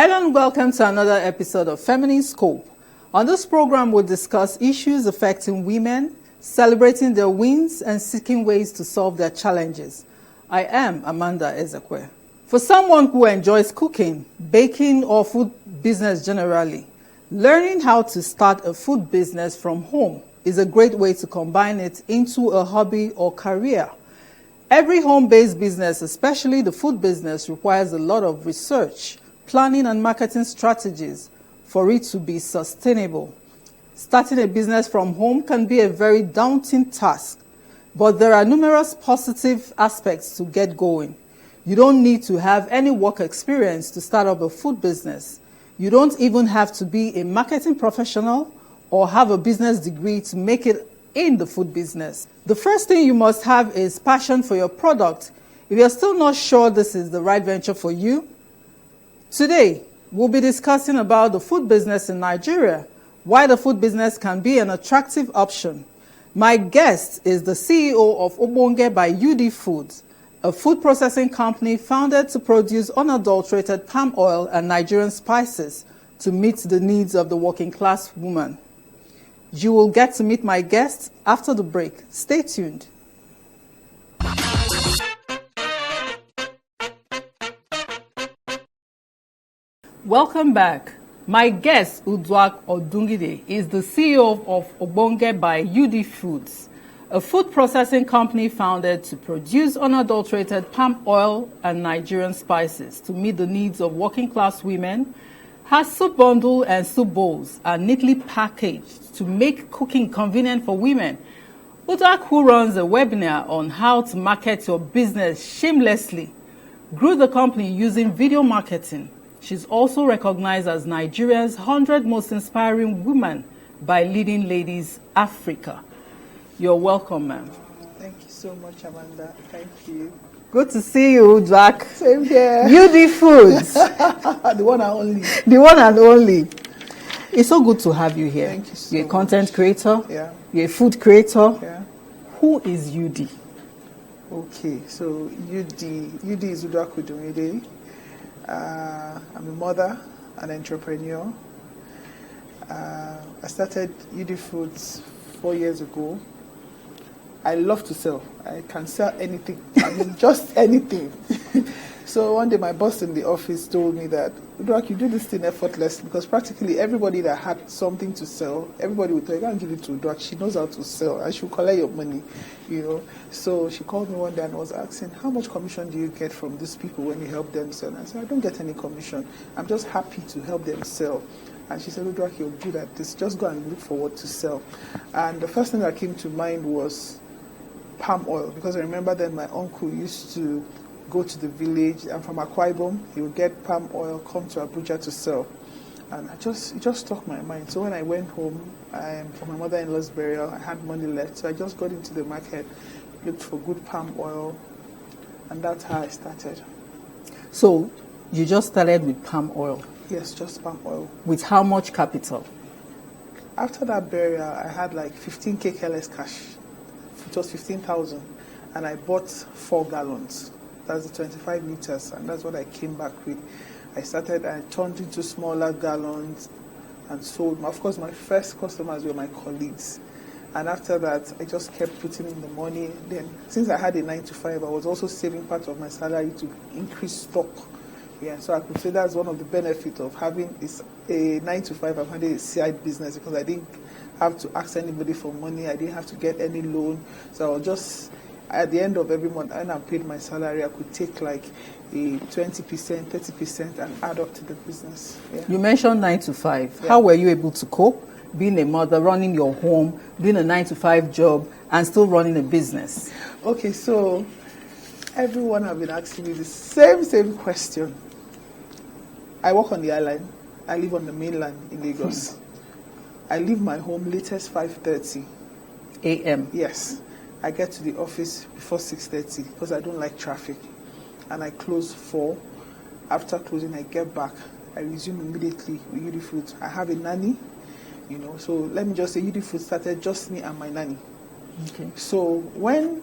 Hello and welcome to another episode of Feminine Scope. On this program, we'll discuss issues affecting women, celebrating their wins and seeking ways to solve their challenges. I am Amanda Ezekwe. For someone who enjoys cooking, baking or food business generally, learning how to start a food business from home is a great way to combine it into a hobby or career. Every home-based business, especially the food business, requires a lot of research, planning and marketing strategies for it to be sustainable. Starting a business from home can be a very daunting task, but there are numerous positive aspects to get going. You don't need to have any work experience to start up a food business. You don't even have to be a marketing professional or have a business degree to make it in the food business. The first thing you must have is passion for your product. If you're still not sure this is the right venture for you, today we'll be discussing about the food business in Nigeria, why the food business can be an attractive option. My guest is the CEO of Odungide by UD Foods, a food processing company founded to produce unadulterated palm oil and Nigerian spices to meet the needs of the working class woman. You will get to meet my guest after the break. Stay tuned. Welcome back. My guest, Uduak Odungide, is the CEO of Odungide by UD Foods, a food processing company founded to produce unadulterated palm oil and Nigerian spices to meet the needs of working class women. Her soup bundle and soup bowls are neatly packaged to make cooking convenient for women. Uduak, who runs a webinar on how to market your business shamelessly, grew the company using video marketing. She's also recognized as Nigeria's 100 most inspiring women by Leading Ladies Africa. You're welcome, ma'am. Thank you so much, Amanda. Thank you. Good to see you, Uduak. Same here. UD Foods. The one and only. The one and only. It's so good to have you here. Thank you so You're a content much. creator. Yeah. You're a food creator. Yeah. Who is UD? Okay, so UD is Uduak Odungide. I'm a mother, an entrepreneur. I started UD Foods 4 years ago. I love to sell. I can sell anything. I mean, just anything. So one day my boss in the office told me that, Uduak, you do this thing effortlessly, because practically everybody that had something to sell, everybody would tell you, can't give it to Uduak. She knows how to sell and she'll collect your money, you know. So she called me one day and was asking, how much commission do you get from these people when you help them sell? And I said, I don't get any commission. I'm just happy to help them sell. And she said, Uduak, you're good at this. Just go and look for what to sell. And the first thing that came to mind was palm oil, because I remember then my uncle used to go to the village, and from Akwa Ibom, he would get palm oil, come to Abuja to sell. And it just struck my mind. So when I went home for my mother-in-law's burial, I had money left. So I just got into the market, looked for good palm oil, and that's how I started. So you just started with palm oil? Yes, just palm oil. With how much capital? After that burial, I had like 15K careless cash. It was 15,000. And I bought 4 gallons. That's the 25 liters, and that's what I came back with. I turned into smaller gallons and sold. Of course, my first customers were my colleagues. And after that, I just kept putting in the money. Then, since I had a 9 to 5, I was also saving part of my salary to increase stock. Yeah, so I could say that's one of the benefits of having a 9 to 5. I've had a side business because I didn't have to ask anybody for money. I didn't have to get any loan. So I was just, at the end of every month, when I paid my salary, I could take like a 20%, 30% and add up to the business. Yeah. You mentioned 9 to 5. Yeah. How were you able to cope? Being a mother, running your home, doing a 9 to 5 job, and still running a business? Okay, so everyone have been asking me the same question. I work on the island. I live on the mainland in Lagos. I leave my home latest 5:30 a.m. Yes. I get to the office before 6:30 because I don't like traffic. And I close 4. After closing, I get back. I resume immediately with UD Foods. I have a nanny, you know. So let me just say UD Foods started just me and my nanny. Okay. So when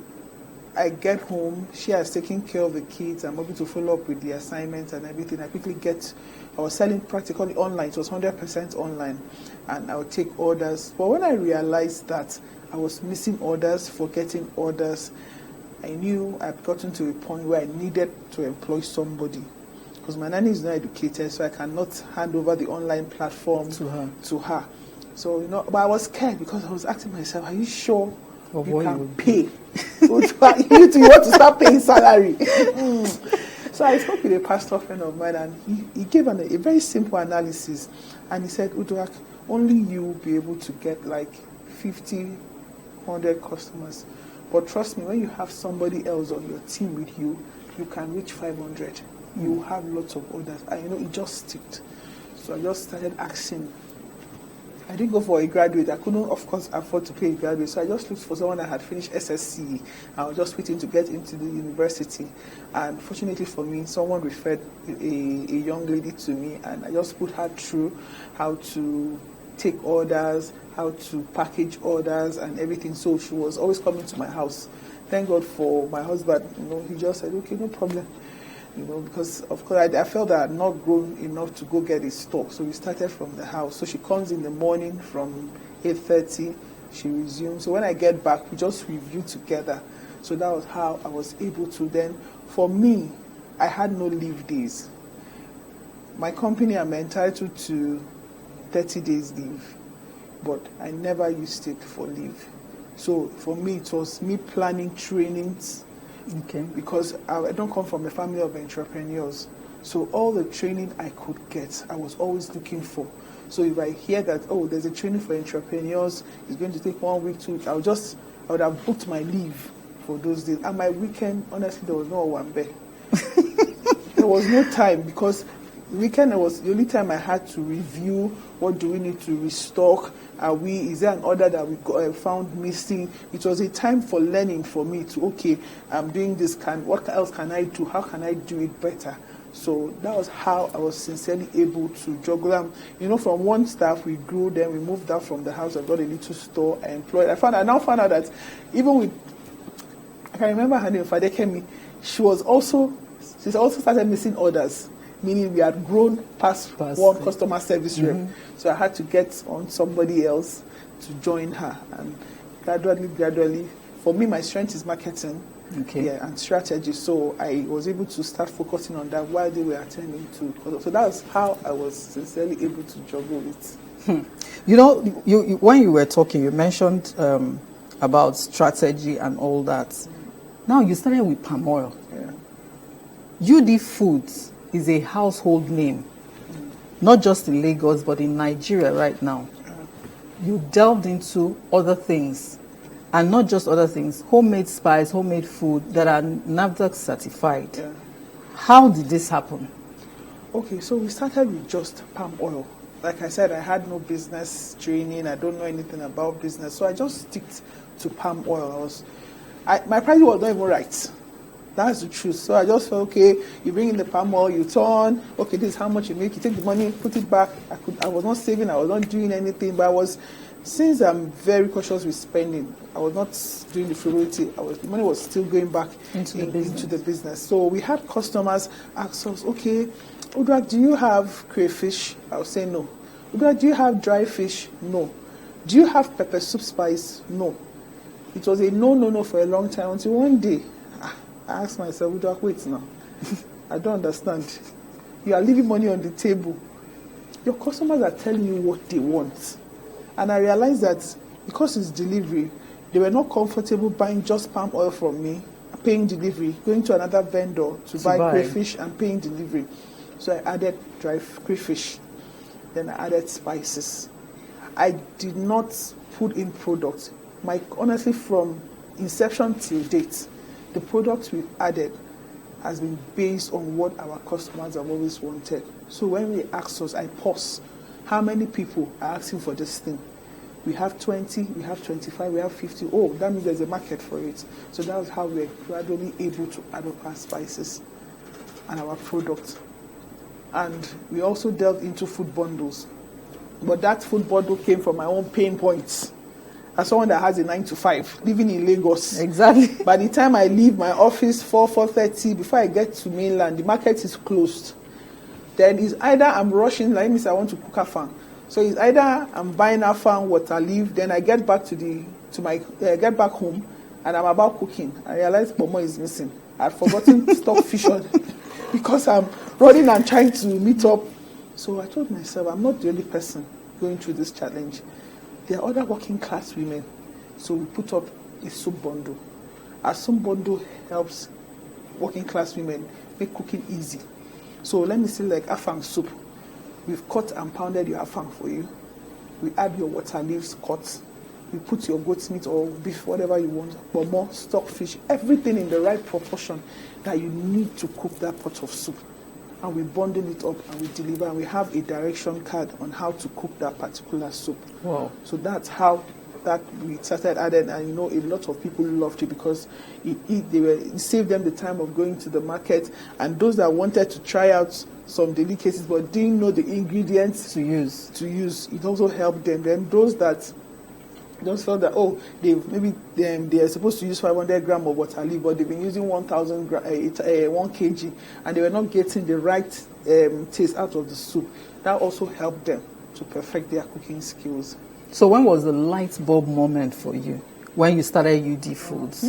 I get home, she has taken care of the kids. I'm able to follow up with the assignments and everything. I quickly get I was selling practically online. It was 100% online, and I would take orders. But when I realized that I was missing orders, forgetting orders, I knew I'd gotten to a point where I needed to employ somebody, because my nanny is not educated, so I cannot hand over the online platform to her. So, but I was scared, because I was asking myself, are you sure you can pay? You want to start paying salary. So I spoke with a pastor friend of mine, and he gave a very simple analysis, and he said, Uduak, only you will be able to get like 50, 100 customers. But trust me, when you have somebody else on your team with you, you can reach 500. You have lots of orders. And it just sticked. So I just started asking. I didn't go for a graduate. I couldn't, of course, afford to pay a graduate. So I just looked for someone that had finished SSC. I was just waiting to get into the university. And fortunately for me, someone referred a young lady to me, and I just put her through how to take orders, how to package orders and everything. So she was always coming to my house. Thank God for my husband. He just said, okay, no problem. Because of course I felt that I had not grown enough to go get a store. So we started from the house. So she comes in the morning from 8:30, she resumes. So when I get back, we just review together. So that was how I was able to then, for me, I had no leave days. My company, I'm entitled to 30 days leave, but I never used it for leave. So for me, it was me planning trainings. Okay. Because I don't come from a family of entrepreneurs. So all the training I could get, I was always looking for. So if I hear that, there's a training for entrepreneurs, it's going to take 1 week, 2 weeks, I would have booked my leave for those days. And my weekend, honestly, there was no one there. There was no time, because weekend was the only time I had to review what do we need to restock. Is there an order that we found missing? It was a time for learning for me to, I'm doing this, what else can I do? How can I do it better? So that was how I was sincerely able to juggle them. From one staff, we grew, then we moved out from the house. I got a little store, I employed. I now found out that even with, I can remember her name, Fadekemi, she also started missing orders. Meaning we had grown past one customer service rep. So I had to get on somebody else to join her. And gradually, for me, my strength is marketing and strategy. So I was able to start focusing on that while they were attending to. So that was how I was sincerely able to juggle it. You when you were talking, you mentioned about strategy and all that. Now you started with palm oil. Yeah. UD Foods is a household name, not just in Lagos, but in Nigeria right now. You delved into other things, and not just other things, homemade spice, homemade food that are NAFDAC certified. Yeah. How did this happen? Okay, so we started with just palm oil. Like I said, I had no business training. I don't know anything about business, so I just stick to palm oil. My price was not even right. That's the truth. So I just felt, you bring in the palm oil, you turn, this is how much you make, you take the money, put it back. I was not saving, I was not doing anything, but since I'm very cautious with spending, I was not doing the frivolity. The money was still going back into the business. So we had customers ask us, Uduak, do you have crayfish? I would say no. Uduak, do you have dry fish? No. Do you have pepper soup spice? No. It was a no for a long time, until one day, I asked myself, Uduak, wait now. I don't understand. You are leaving money on the table. Your customers are telling you what they want. And I realized that because it's delivery, they were not comfortable buying just palm oil from me, paying delivery, going to another vendor to buy crayfish and paying delivery. So I added dry crayfish. Then I added spices. I did not put in products. Honestly, from inception till date, the products we've added has been based on what our customers have always wanted. So when they ask us, I pause. How many people are asking for this thing? We have 20, we have 25, we have 50. Oh, that means there's a market for it. So that was how we're gradually able to add up our spices and our products. And we also delved into food bundles. But that food bundle came from my own pain points. As someone that has a 9-to-5, living in Lagos. Exactly. By the time I leave my office 4:30, before I get to mainland, the market is closed. Then it's either I'm rushing, like me say I want to cook afang. So it's either I'm buying afang, water leaf, then I get back get back home, and I'm about cooking. I realize pomo is missing. I'd forgotten to stock fish on because I'm running and trying to meet up. So I told myself, I'm not the only person going through this challenge. There are other working class women. So we put up a soup bundle. Our soup bundle helps working class women make cooking easy. So let me say like afang soup. We've cut and pounded your afang for you. We add your water leaves cut. We put your goat's meat or beef, whatever you want, but more stockfish, everything in the right proportion that you need to cook that pot of soup. And we bundle it up and we deliver, and we have a direction card on how to cook that particular soup. Wow. So that's how that we started adding, and you know, a lot of people loved it because it saved them the time of going to the market, and those that wanted to try out some delicacies but didn't know the ingredients to use, it also helped them. Then those that just felt that they are supposed to use 500 grams of water leaf, but they've been using 1 kg, and they were not getting the right taste out of the soup. That also helped them to perfect their cooking skills. So when was the light bulb moment for you when you started UD Foods?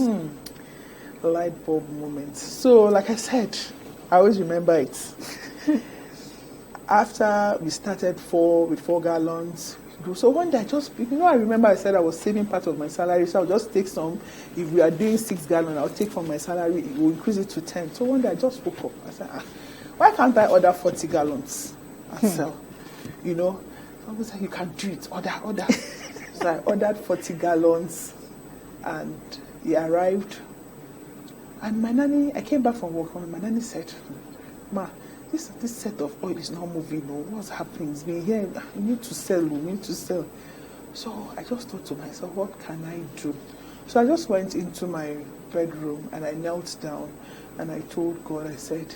Light bulb moment. So like I said, I always remember it. After we started with 4 gallons. So one day I remember I said I was saving part of my salary, so I'll just take some. If we are doing 6 gallons, I'll take from my salary, it will increase it to 10. So one day I just woke up. I said, why can't I order 40 gallons and sell? You know? I was like, you can do it, order. So I ordered 40 gallons and it arrived. And my nanny, I came back from work and my nanny said, Ma, this set of oil is not moving. What's happening? It's been here. You need to sell. So I just thought to myself, what can I do? So I just went into my bedroom and I knelt down and I told God, I said,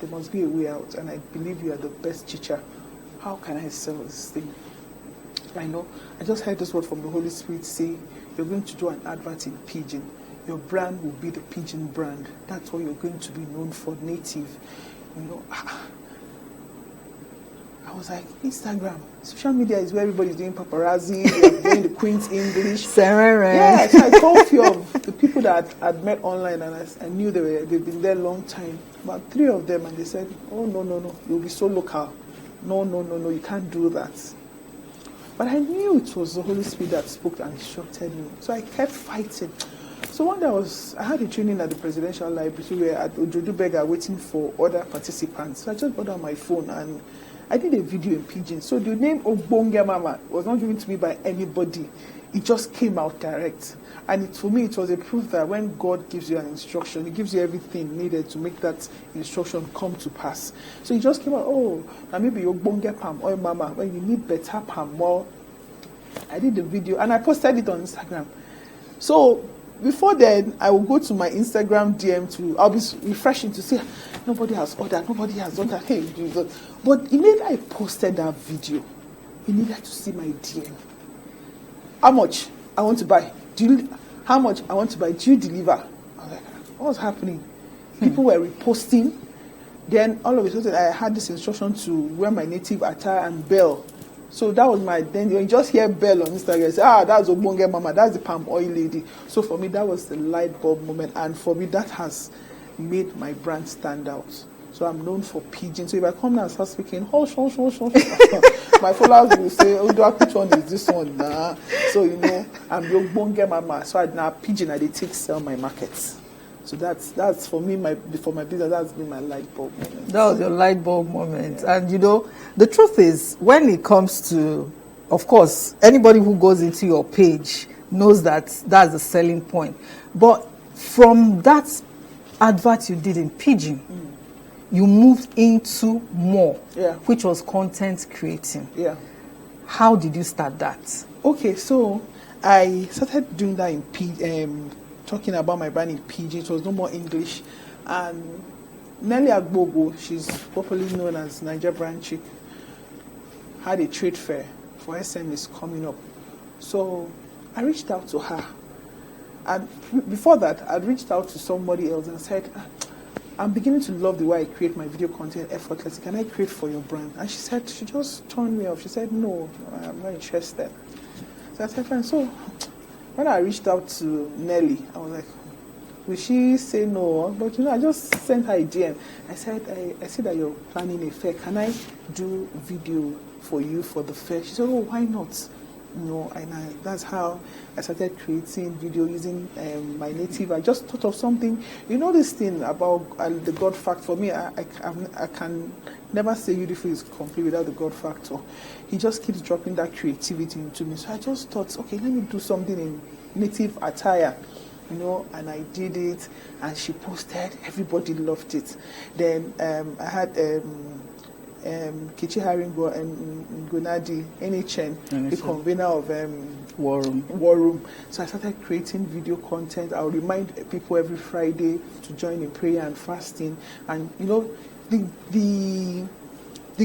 there must be a way out, and I believe you are the best teacher. How can I sell this thing? I just heard this word from the Holy Spirit say, you're going to do an advert in Pidgin. Your brand will be the Pidgin brand. That's what you're going to be known for, native. I was like, Instagram, social media is where everybody's doing paparazzi, they're doing the Queen's English. Yeah, so I called a few of the people that I'd met online, and I knew they'd been there a long time. About 3 of them, and they said, oh, no, you'll be so local. No, you can't do that. But I knew it was the Holy Spirit that spoke and instructed me. So I kept fighting. So one day I had a training at the Presidential Library. So we were at Uduak waiting for other participants. So I just got on my phone and I did a video in Pidgin. So the name Obonge Mama was not given to me by anybody. It just came out direct. And for me, it was a proof that when God gives you an instruction, He gives you everything needed to make that instruction come to pass. So it just came out, now maybe Obonge Palm Oil Mama, when you need better palm oil. I did the video and I posted it on Instagram. So before then, I will go to my Instagram DM I'll be refreshing to see nobody has ordered. Hey, Jesus. But immediately I posted that video, you needed to see my DM. How much I want to buy? How much I want to buy? Do you deliver? I was like, what's happening? People were reposting. Then all of a sudden, I had this instruction to wear my native attire and bell. So that was then you just hear bell on Instagram, say, that's Obonge Mama, that's the palm oil lady. So for me, that was the light bulb moment. And for me, that has made my brand stand out. So I'm known for Pidgin. So if I come now and start speaking, my followers will say, Uduak, which one is this one? Nah. So, I'm the Obonge Mama. So now Pidgin, I take sell my markets. So that's for me, for my business, that's been my light bulb moment. That was your light bulb moment. Yeah. And the truth is, when it comes to, of course, anybody who goes into your page knows that that's the selling point. But from that advert you did in Pidgin, you moved into more, which was content creating. Yeah. How did you start that? Okay, so I started doing that in Pidgin. Talking about my brand in Pidgin. It was no more English. And Nelly Agbogo, she's popularly known as Niger Brand Chick, had a trade fair for SMEs coming up. So I reached out to her. And before that, I'd reached out to somebody else and said, I'm beginning to love the way I create my video content effortlessly. Can I create for your brand? And she said, she just turned me off. She said, no, I'm not interested. So I said, fine. So when I reached out to Nelly, I was like, will she say no? But I just sent her a DM. I said, I see that you're planning a fair. Can I do video for you for the fair? She said, oh, why not? And that's how I started creating video using my native. I just thought of something. This thing about the God factor. For me, I can never say beautiful is complete without the God factor. He just keeps dropping that creativity into me. So I just thought, okay, let me do something in native attire. And I did it, and she posted. Everybody loved it. Then I had Kichi Haringo and Gunadi NHN, the convener of War Room. So I started creating video content. I'll remind people every Friday to join in prayer and fasting. And the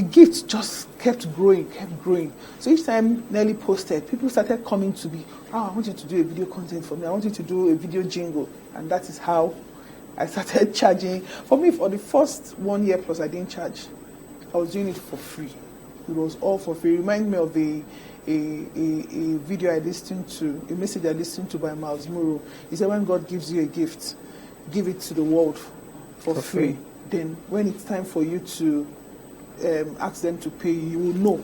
gift just kept growing. So each time Nelly posted, people started coming to me. I want you to do a video content for me. I want you to do a video jingle. And that is how I started charging. For me, for the first 1 year plus, I didn't charge. I was doing it for free. It was all for free. It reminded me of a video I listened to, a message I listened to by Miles Muro. He said, when God gives you a gift, give it to the world for free. Then when it's time for you to ask them to pay you, you will know.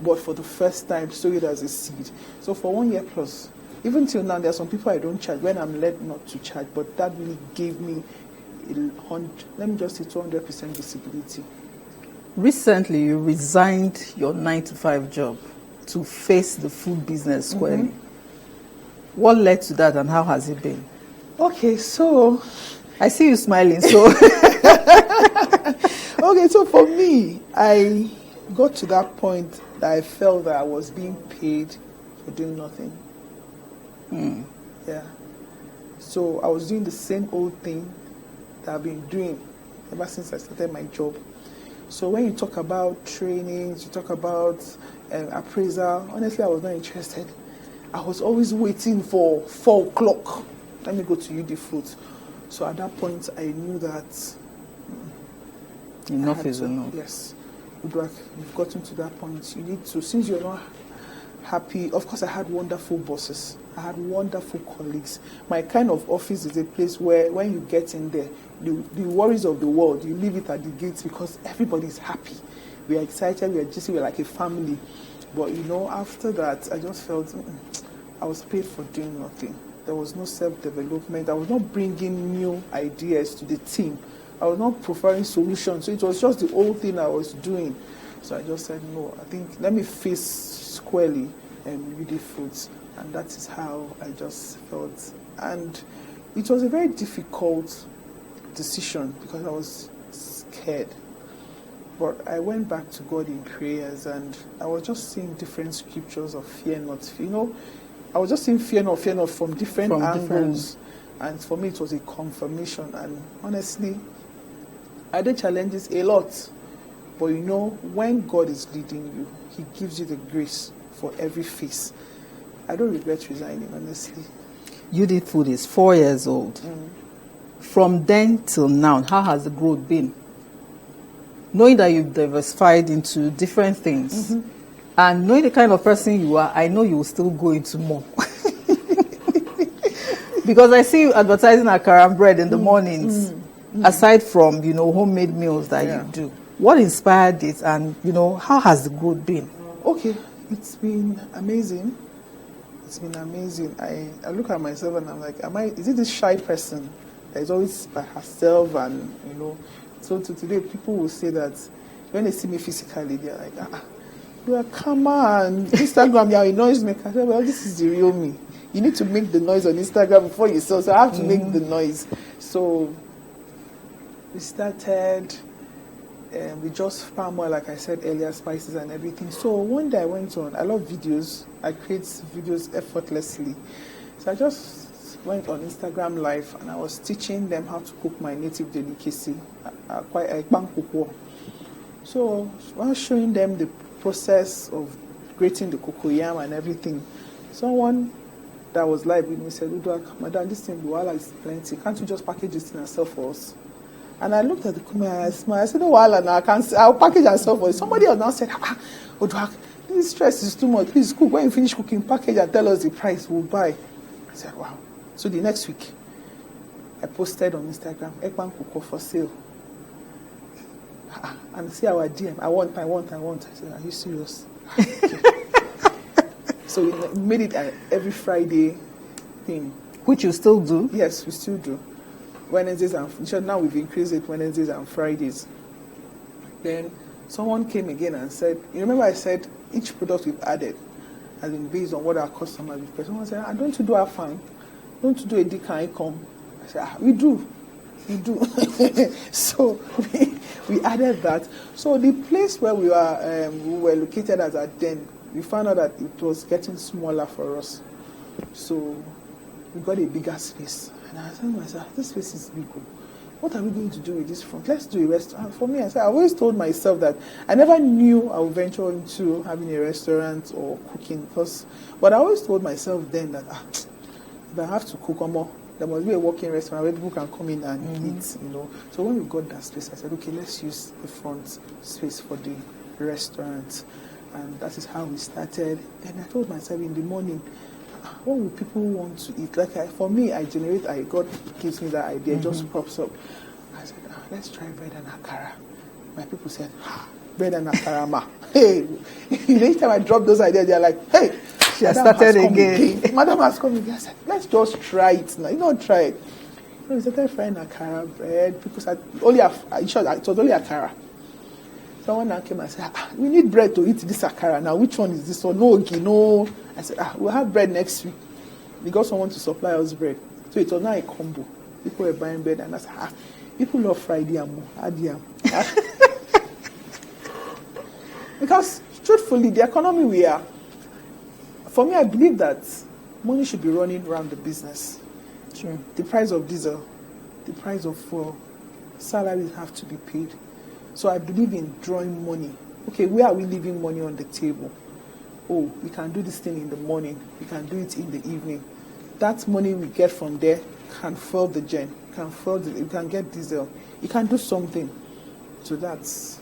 But for the first time, sow it as a seed. So for 1 year plus, even till now, there are some people I don't charge when I'm led not to charge. But that really gave me, 200% visibility. Recently, you resigned your 9-to-5 job to face the food business squarely. Mm-hmm. What led to that, and how has it been? Okay, so I see you smiling. So okay, so for me, I got to that point that I felt that I was being paid for doing nothing. Yeah. So I was doing the same old thing that I've been doing ever since I started my job. So when you talk about trainings, you talk about appraisal, honestly, I was not interested. I was always waiting for 4 o'clock. Let me go to UD Foods. So at that point, I knew that enough is enough. Yes. Uduak, you've gotten to that point. You need to, since you're not happy, of course I had wonderful bosses. I had wonderful colleagues. My kind of office is a place where when you get in there, the worries of the world, you leave it at the gates because everybody's happy. We are excited, we are just, we're like a family. But after that, I just felt I was paid for doing nothing. There was no self-development. I was not bringing new ideas to the team. I was not providing solutions. So it was just the old thing I was doing. So I just said, no, I think let me face squarely UD Foods. And that is how I just felt. And it was a very difficult decision because I was scared. But I went back to God in prayers, and I was just seeing different scriptures of fear not. I was just seeing fear not from different angles. And for me, it was a confirmation. And honestly, I did challenges a lot. But when God is leading you, He gives you the grace for every phase. I don't regret resigning, honestly. UD Food is 4 years old. From then till now, how has the growth been? Knowing that you've diversified into different things, and knowing the kind of person you are, I know you will still go into more. Because I see you advertising akara and bread in the mornings, aside from, homemade meals that you do. What inspired it, and, how has the growth been? Okay, it's been amazing. It's been amazing. I look at myself and I'm like, is it this shy person that is always by herself? And, so today people will say that when they see me physically, they're like, come on, Instagram, you're a noise maker. I say, well, this is the real me. You need to make the noise on Instagram before you sell. So I have to make the noise. So we started with just palm oil, like I said earlier, spices and everything. So one day I went on. I love videos. I create videos effortlessly. So I just went on Instagram Live and I was teaching them how to cook my native delicacy, So I was showing them the process of grating the cocoyam and everything. Someone that was live with me said, Uduak, madam, this thing, Luala is plenty. Can't you just package this thing and sell for us? And I looked at the comment and I smiled. I said, no, wahala now, I'll package and sell for you. Somebody else now said, Uduak, this stress is too much. Please cook. When you finish cooking, package and tell us the price, we'll buy. I said, wow. So the next week, I posted on Instagram, Ekpan Kuko for sale. And see our DM, I want. I said, are you serious? So we made it every Friday thing. Which you still do? Yes, we still do. Wednesdays and now we've increased it Wednesdays and Fridays. Then someone came again and said, you remember I said each product we've added has been based on what our customers request. Someone said, don't you do our farm? Don't you do a dick and income? I said, we do. So we added that. So the place where we were located as at then, we found out that it was getting smaller for us. So we got a bigger space. And I said to myself, this space is big. What are we going to do with this front? Let's do a restaurant. For me, I always told myself that I never knew I would venture into having a restaurant or cooking. But I always told myself then that if I have to cook more, there must be a working restaurant where people can come in and eat, So when we got that space, I said, okay, let's use the front space for the restaurant. And that is how we started. And I told myself in the morning, what would people want to eat? For me, God gives me that idea, just pops up. I said, let's try bread and akara. My people said, bread and akara, ma. Hey, each time I drop those ideas, they're like, hey, she has started again. Madam has come again. I said, let's just try it now. Try it. So we started frying akara bread. People said, it was only akara. Someone now came and said, we need bread to eat this akara. Now, which one is this one? No, no. I said, we'll have bread next week. We got someone to supply us bread. So it was now a combo. People were buying bread, and I said, people love fried yam. Add yam. Because, truthfully, the economy we are, for me, I believe that money should be running around the business. Sure. The price of diesel, the price of fuel, salaries have to be paid. So I believe in drawing money. Okay, where are we leaving money on the table? Oh, we can do this thing in the morning. We can do it in the evening. That money we get from there can fuel the gen. You can get diesel. You can do something. So that's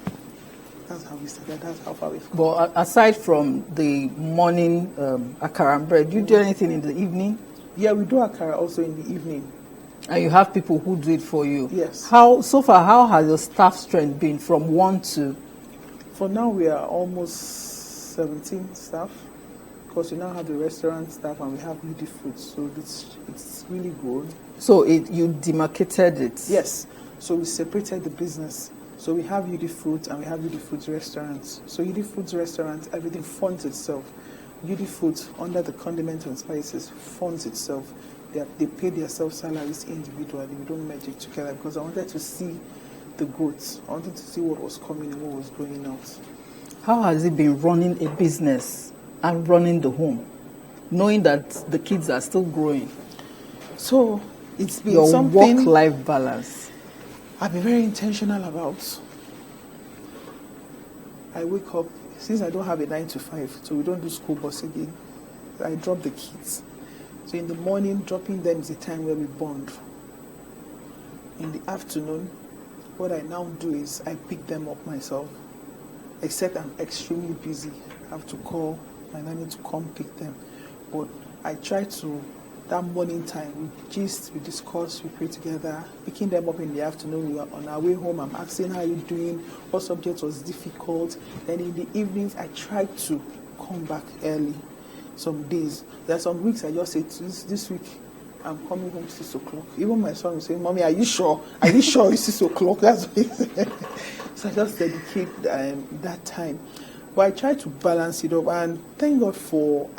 how we started. That's how far we've come. But aside from the morning akara and bread, do you do anything in the evening? Yeah, we do akara also in the evening. And you have people who do it for you? Yes. How has your staff strength been from 1 to? For now, we are almost 17 staff. Because we now have the restaurant staff and we have UD Foods. So it's really good. So you demarcated it? Yes. So we separated the business. So we have UD Foods and we have UD Foods restaurants. So UD Foods restaurants, everything funds itself. UD Foods, under the condiments and spices, funds itself. They pay their salaries individually. We don't merge it together because I wanted to see the growth. I wanted to see what was coming and what was going out. How has it been running a business and running the home, knowing that the kids are still growing? So it's been your something work-life balance. I've been very intentional about. I wake up, since I don't have a 9 to 5, so we don't do school bus again. I drop the kids. So in the morning, dropping them is the time where we bond. In the afternoon, what I now do is I pick them up myself. Except I'm extremely busy. I have to call my nanny to come pick them. But I try to, that morning time, we gist, we discuss, we pray together. Picking them up in the afternoon, we are on our way home. I'm asking how you're doing, what subject was difficult. Then in the evenings, I try to come back early. Some days. There are some weeks I just say, this week I'm coming home 6 o'clock. Even my son will say, Mommy, are you sure? Are you sure it's 6 o'clock? That's what he said. So I just dedicate that time. But I try to balance it up. And thank God for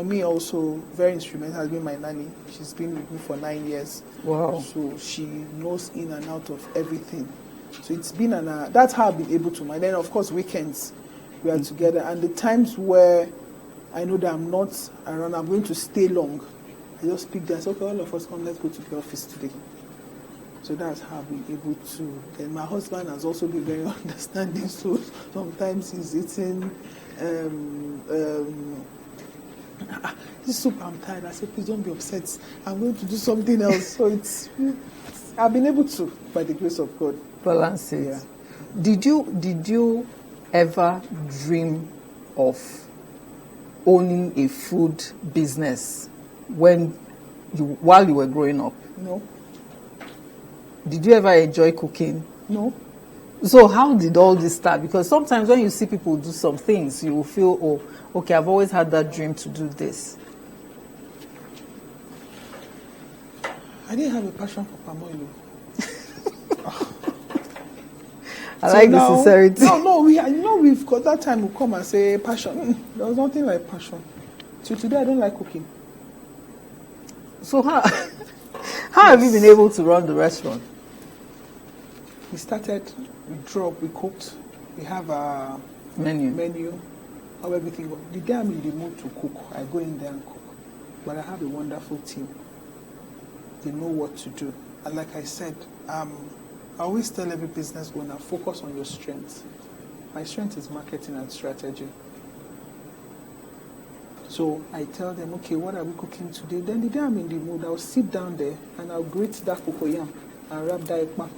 me also, very instrumental has been my nanny. She's been with me for 9 years. Wow. So she knows in and out of everything. So it's been that's how I've been able to. And then, of course, weekends we are together. And the times where I know that I'm not around, I'm going to stay long. I just pick that, okay, all of us come, let's go to the office today. So that's how I've been able to. Then my husband has also been very understanding, so sometimes he's eating this soup, I'm tired. I said, please don't be upset. I'm going to do something else. So I've been able to, by the grace of God. Balance it. Yeah. Did you ever dream of owning a food business while you were growing up? No. Did you ever enjoy cooking? No. So how did all this start? Because sometimes when you see people do some things, you will feel, oh, okay, I've always had that dream to do this. I didn't have a passion for palm oil. I like the sincerity. We've got that time we come and say passion. There was nothing like passion. Till today, I don't like cooking. So how have you been able to run the restaurant? We started, we cooked, we have a menu, how everything goes. The day I'm in the mood to cook, I go in there and cook. But I have a wonderful team. They know what to do. And like I said, I always tell every business owner, focus on your strengths. My strength is marketing and strategy. So I tell them, okay, what are we cooking today? Then the day I'm in the mood, I'll sit down there and I'll grate that cocoyam and wrap that ekpa.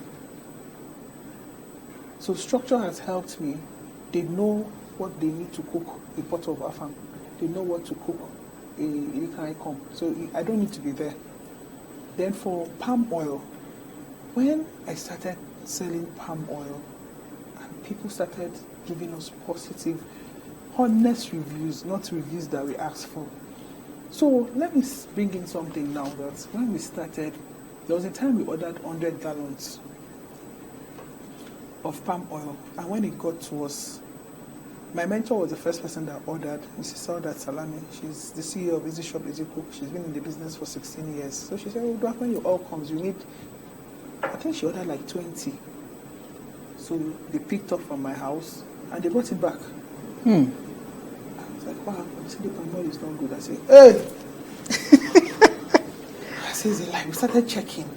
So structure has helped me. They know what they need to cook a pot of afam. They know what to cook a ikan. So I don't need to be there. Then for palm oil, when I started selling palm oil, and people started giving us positive, honest reviews, not reviews that we asked for. So let me bring in something now that when we started, there was a time we ordered 100 gallons of palm oil, and when it got to us, my mentor was the first person that ordered, Mrs. Saudat Salami. She's the CEO of Easy Shop, Easy Cook. She's been in the usiness for 16 years. So she said, Uduak, when your oil comes, you need, I think she ordered like 20. So they picked up from my house, and they brought it back. I was like, wow, I said, the palm oil is not good. I said, hey! I said, like, we started checking.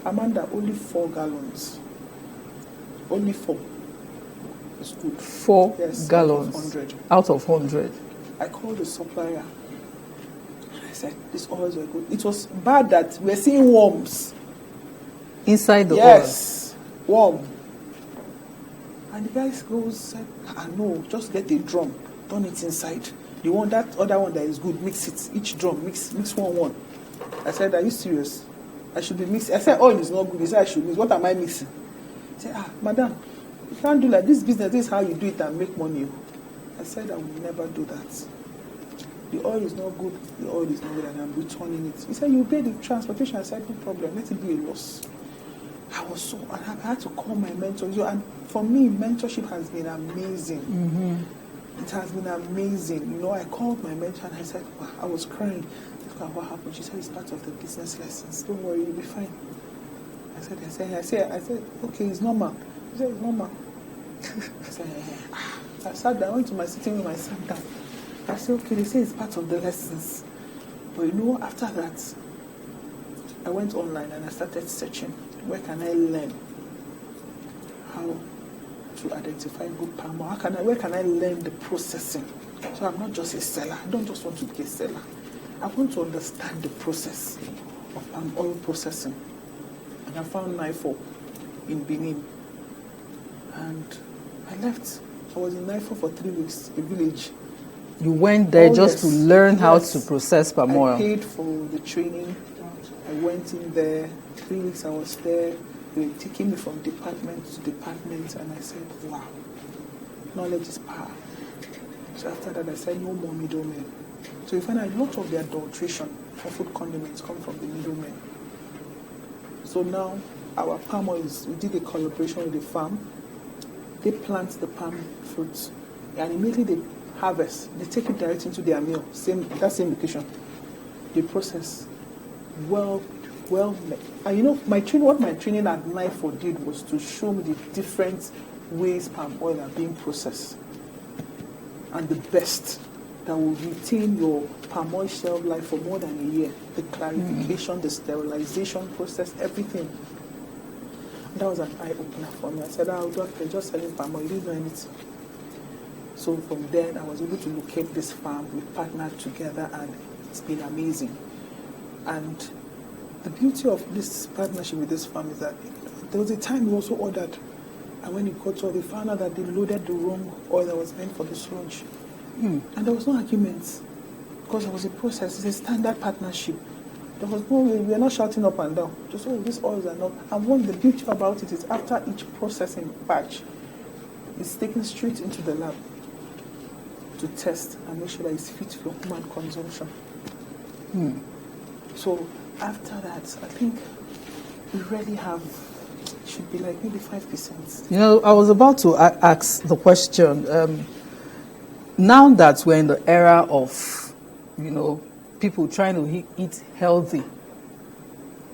Amanda, only 4 gallons. Only 4. It's good. 4 yes, gallons out of 100. I called the supplier and I said, these oils were good. It was bad that we're seeing worms inside the oil. Yes, worm. And the guy said, no, just get a drum, turn it inside. The one, that other one that is good, mix it. Each drum, mix one. I said, are you serious? I should be mixing. I said, oil is not good. He said, I should mix. What am I mixing? He said, madam, you can't do like this business. This is how you do it and make money. I said, I will never do that. The oil is not good. The oil is not good, and I'm returning it. He said, you pay the transportation. I said, no problem. Let it be a loss. I had to call my mentor. And for me, mentorship has been amazing. Mm-hmm. It has been amazing. I called my mentor and I said, wow, I was crying. Look at what happened. She said, it's part of the business lessons. Don't worry, you'll be fine. I said, okay, it's normal. He said, it's normal. I sat down, I went to my sitting room, I sat down. I said, okay, they say it's part of the lessons. But after that, I went online and I started searching. Where can I learn how to identify good palm oil? Where can I learn the processing? So I'm not just a seller. I don't just want to be a seller. I want to understand the process of palm oil processing. And I found NIFO in Benin. And I left. I was in NIFO for 3 weeks, a village. You went there just to learn how to process palm oil? I paid for the training. I went in there. 3 weeks I was there. They were taking me from department to department. And I said, wow, knowledge is power. So after that, I said, no more middlemen. So you find out a lot of the adulteration for food condiments come from the middlemen. So now, our palm oil we did a collaboration with the farm. They plant the palm fruits, and immediately they harvest. They take it directly into their meal. That same location. They process. Well. And my training at NIFO did was to show me the different ways palm oil are being processed, and the best that will retain your palm oil shelf life for more than a year. The clarification, the sterilization process, everything. That was an eye-opener for me. I said, they're just selling palm oil. You didn't know anything. So from then, I was able to locate this farm. We partnered together, and it's been amazing. And the beauty of this partnership with this farm is that there was a time we also ordered, and when it got to, they found out that they loaded the wrong oil that was meant for the sludge. And there was no arguments because there was a process. It's a standard partnership. There was no, we are not shouting up and down. Just, oh, these oils are not. And the beauty about it is after each processing batch, it's taken straight into the lab to test and make sure that it's fit for human consumption. So after that, I think we really have, it should be like maybe 5%. You know, I was about to ask the question. Now that we're in the era of, you know, people trying to eat healthy,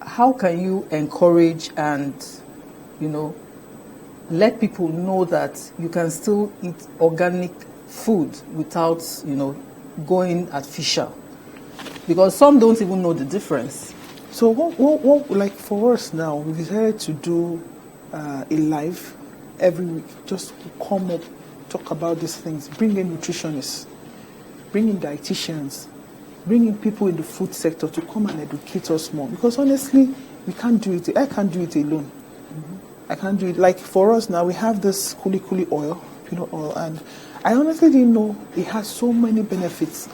how can you encourage and, you know, let people know that you can still eat organic food without, you know, going artificial? Because some don't even know the difference. So what like for us now, we decided to do a live every week, just come up, talk about these things, bring in nutritionists, bring in dietitians, bring in people in the food sector to come and educate us more. Because honestly, we can't do it. I can't do it alone. I can't do it. Like for us now, we have this kuli oil, peanut oil, and I honestly didn't know it has so many benefits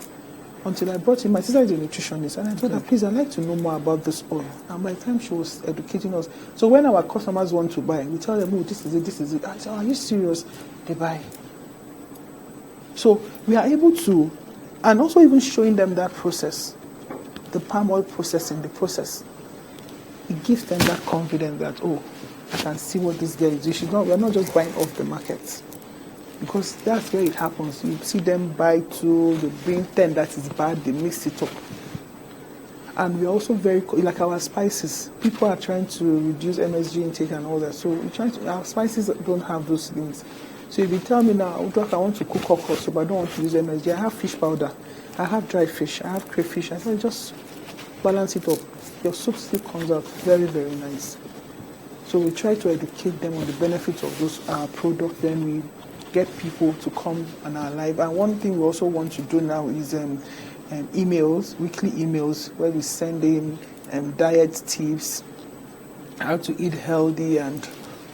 until I brought in my sister is a nutritionist, and I told her, please, I'd like to know more about this oil. And by the time she was educating us, so when our customers want to buy, we tell them, oh, this is it, this is it. I said, are you serious? They buy. So we are able to, and also even showing them that process, the palm oil processing, the process. It gives them that confidence that, oh, I can see what this girl is doing. We're not just buying off the market. Because that's where it happens. You see them buy 2, they bring 10 that is bad, they mix it up. And we're also very, like our spices, people are trying to reduce MSG intake and all that. So we're trying to, our spices don't have those things. So if you tell me now, Uduak, I want to cook okra, so but I don't want to use MSG, I have fish powder, I have dry fish, I have crayfish. I said, just balance it up. Your soup still comes out very, very nice. So we try to educate them on the benefits of those products. Then we get people to come on our live. And one thing we also want to do now is emails, weekly emails, where we send in diet tips, how to eat healthy and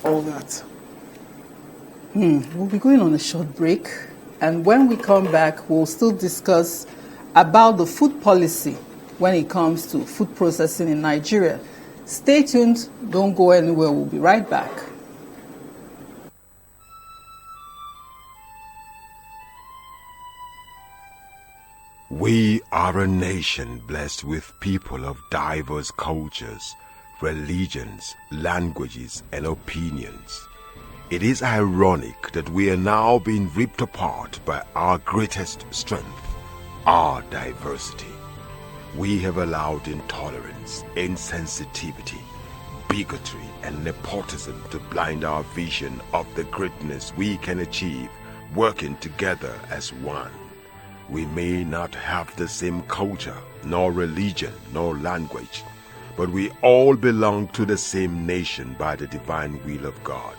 all that. We'll be going on a short break, and when we come back, we'll still discuss about the food policy when it comes to food processing in Nigeria. Stay tuned, don't go anywhere, we'll be right back. We are a nation blessed with people of diverse cultures, religions, languages, and opinions. It is ironic that we are now being ripped apart by our greatest strength, our diversity. We have allowed intolerance, insensitivity, bigotry, and nepotism to blind our vision of the greatness we can achieve working together as one. We may not have the same culture, nor religion, nor language, but we all belong to the same nation by the divine will of God.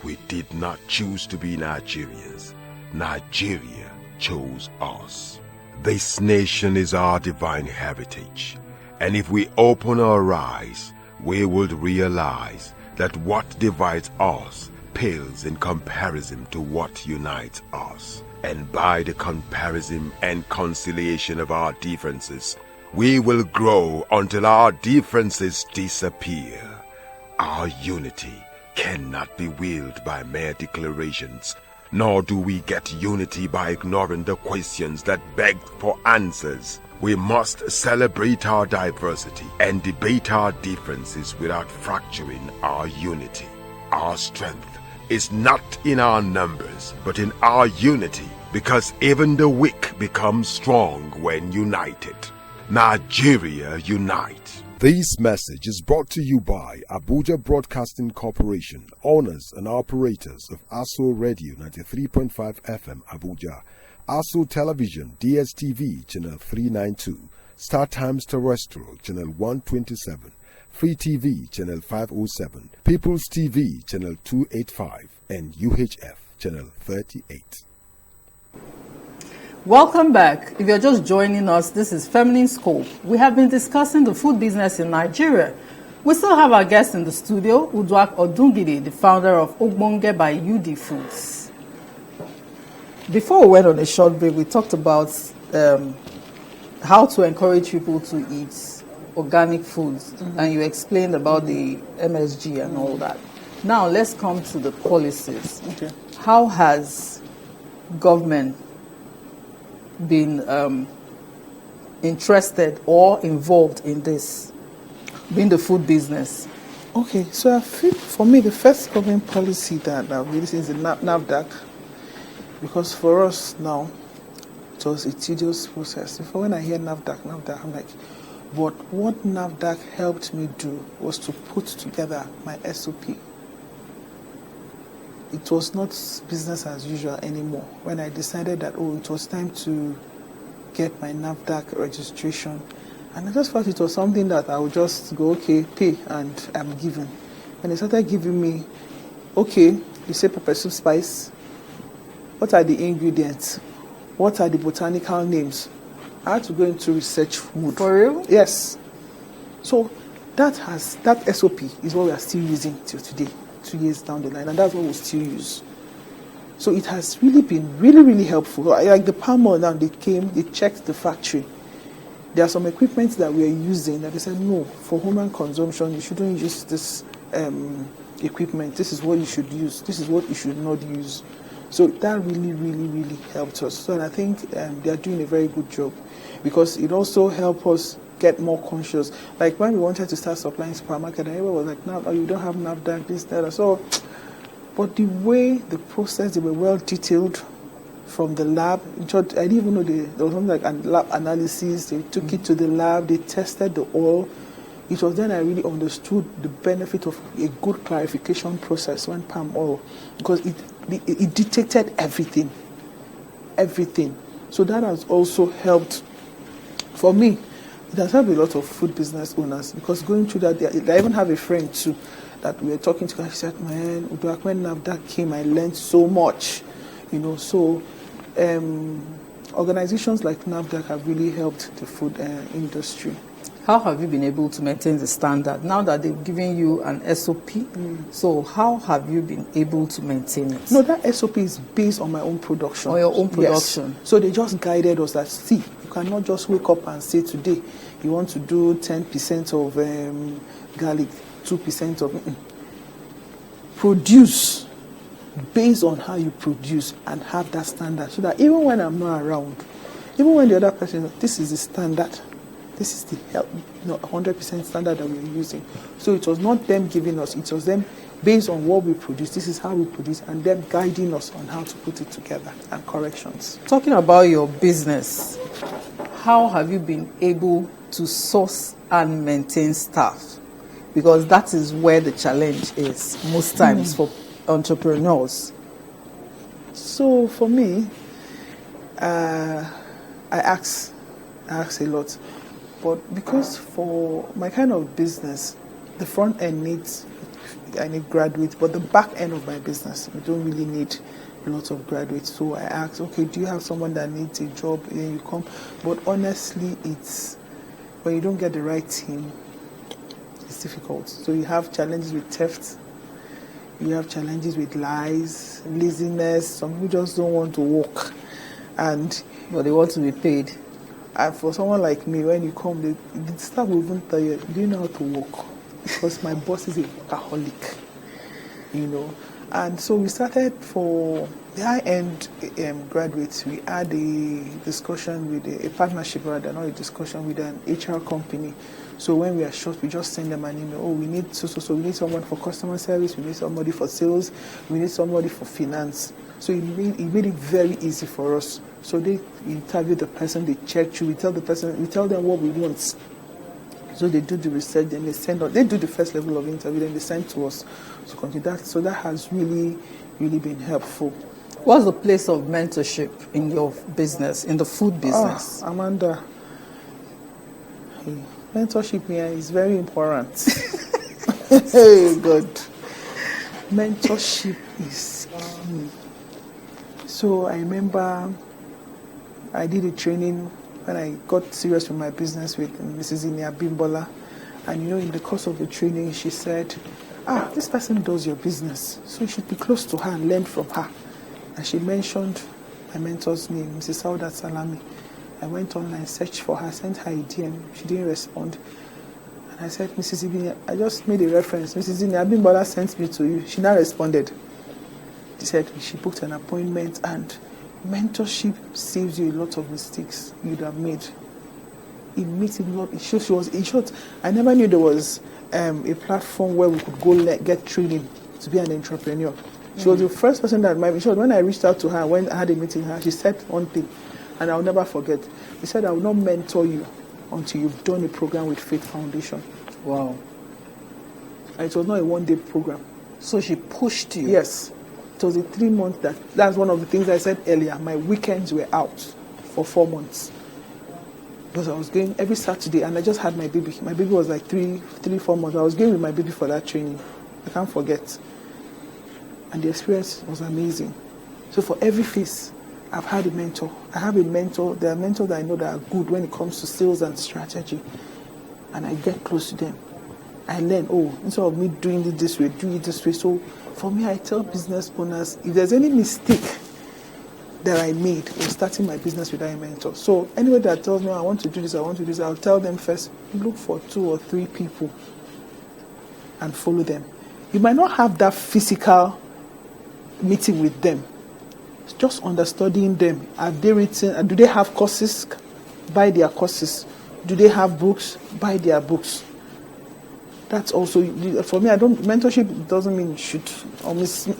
We did not choose to be Nigerians. Nigeria chose us. This nation is our divine heritage, and if we open our eyes, we would realize that what divides us pales in comparison to what unites us. And by the comparison and conciliation of our differences, we will grow until our differences disappear. Our unity cannot be willed by mere declarations, nor do we get unity by ignoring the questions that beg for answers. We must celebrate our diversity and debate our differences without fracturing our unity. Our strength is not in our numbers, but in our unity, because even the weak become strong when united. Nigeria unite. This message is brought to you by Abuja Broadcasting Corporation, owners and operators of ASO Radio 93.5 FM Abuja, ASO Television DSTV Channel 392, Star Times Terrestrial Channel 127, Free TV Channel 507, People's TV Channel 285, and UHF Channel 38. Welcome back. If you're just joining us, this is Feminine Scope. We have been discussing the food business in Nigeria. We still have our guest in the studio, Uduak Odungide, the founder of Ogbonge by UD Foods. Before we went on a short break, we talked about how to encourage people to eat organic foods, and you explained about the MSG and all that. Now let's come to the policies. Okay. How has government been interested or involved in this, being the food business? Okay, so I feel for me the first government policy that I've really seen is the NAFDAC, because for us now it was a tedious process. Before, when I hear NAFDAC, I'm like, but what NAFDAC helped me do was to put together my SOP. It was not business as usual anymore. When I decided that, it was time to get my NAFDAC registration. And I just felt it was something that I would just go, okay, pay, and I'm given. When they started giving me, okay, you say pepper soup spice, what are the ingredients? What are the botanical names? I had to go into research mode. For real? Yes. So that SOP is what we are still using till today, 2 years down the line, and that's what we'll still use. So it has really been really helpful. Like the palm oil now, they came, they checked the factory. There are some equipment that we are using that they said, no, for human consumption, you shouldn't use this equipment. This is what you should use. This is what you should not use. So that really helped us. So I think they are doing a very good job, because it also helped us get more conscious. Like when we wanted to start supplying supermarket, everyone was like, no, you don't have NAFDAC, this, that. So, but the way the process, they were well detailed from the lab. In short, I didn't even know there was something like lab analysis. They took it to the lab, they tested the oil. It was then I really understood the benefit of a good clarification process when palm oil, because it detected everything. So that has also helped for me. It has helped a lot of food business owners, because going through that, I even have a friend too that we were talking to. She said, man, Uduak, when NAFDAC came, I learned so much. So organizations like NAFDAC have really helped the food industry. How have you been able to maintain the standard? Now that they've given you an SOP, so how have you been able to maintain it? No, that SOP is based on my own production. On your own production? Yes. So they just guided us that, see, you cannot just wake up and say today you want to do 10% of garlic, 2% of... Produce based on how you produce and have that standard, so that even when I'm not around, even when the other person, this is the standard, this is the 100% standard that we're using. So it was not them giving us, it was them based on what we produce, this is how we produce, and them guiding us on how to put it together and corrections. Talking about your business, how have you been able to source and maintain staff? Because that is where the challenge is most times for entrepreneurs. So for me, I ask a lot. But because for my kind of business, the front end I need graduates, but the back end of my business, we don't really need lots of graduates. So I ask, okay, do you have someone that needs a job? Then you come. But honestly, it's when you don't get the right team, it's difficult. So you have challenges with theft, you have challenges with lies, laziness. Some people just don't want to work, but they want to be paid. And for someone like me, when you come, the staff will even tell you, do you know how to work? Because my boss is a workaholic, And so we started for the high-end graduates. We had a discussion with a partnership, rather, not a discussion with an HR company. So when we are short, we just send them an email. Oh, we need so we need someone for customer service. We need somebody for sales. We need somebody for finance. So it made it very easy for us. So they interview the person, they check you. We tell them what we want. So they do the research, then they do the first level of interview, then they send to us to continue that. So that has really been helpful. What's the place of mentorship in your business, in the food business? Amanda, mentorship here is very important. Hey, God. Mentorship is key. So I remember I did a training when I got serious with my business with Mrs. Inia Bimbola. And in the course of the training, she said, this person does your business, so you should be close to her and learn from her. And she mentioned my mentor's name, Mrs. Saudat Salami. I went online, searched for her, sent her a DM. She didn't respond. And I said, Mrs. Inia, I just made a reference. Mrs. Inia Bimbola sent me to you. She now responded. She said she booked an appointment, and mentorship saves you a lot of mistakes you'd have made. It makes it not. She was in short. I never knew there was a platform where we could go get training to be an entrepreneur. She was the first person that when I reached out to her, when I had a meeting with her, she said one thing, and I'll never forget. She said, I will not mentor you until you've done a program with Faith Foundation. Wow. And it was not a one-day program. So she pushed you? Yes. It was a 3-month. That's one of the things I said earlier. My weekends were out for 4 months. Because I was going every Saturday, and I just had my baby. My baby was like 4 months. I was going with my baby for that training. I can't forget. And the experience was amazing. So for every phase, I've had a mentor. I have a mentor. There are mentors that I know that are good when it comes to sales and strategy. And I get close to them. I learn, instead of me doing it this way, do it this way. So for me, I tell business owners, if there's any mistake that I made when starting my business without a mentor. So anybody that tells me, I want to do this, I'll tell them first, look for 2 or 3 people and follow them. You might not have that physical meeting with them. It's just understudying them. Have they written? Do they have courses? Buy their courses. Do they have books? Buy their books. That's also, for me, mentorship doesn't mean you should almost, you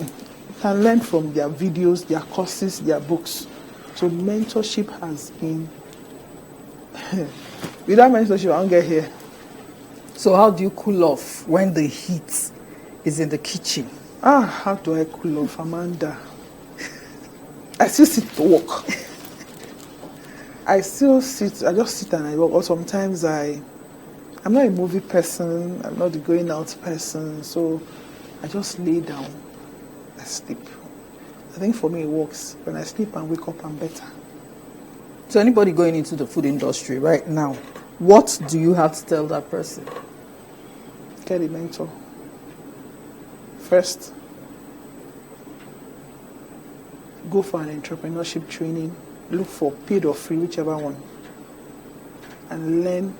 can learn from their videos, their courses, their books. So mentorship has been, without mentorship, I won't get here. So how do you cool off when the heat is in the kitchen? How do I cool off, Amanda? I still sit to work. I just sit and I work. Or sometimes I'm not a movie person, I'm not a going out person, so I just lay down, I sleep. I think for me it works. When I sleep and wake up, I'm better. So anybody going into the food industry right now, what do you have to tell that person? Get a mentor. First, go for an entrepreneurship training. Look for paid or free, whichever one. And learn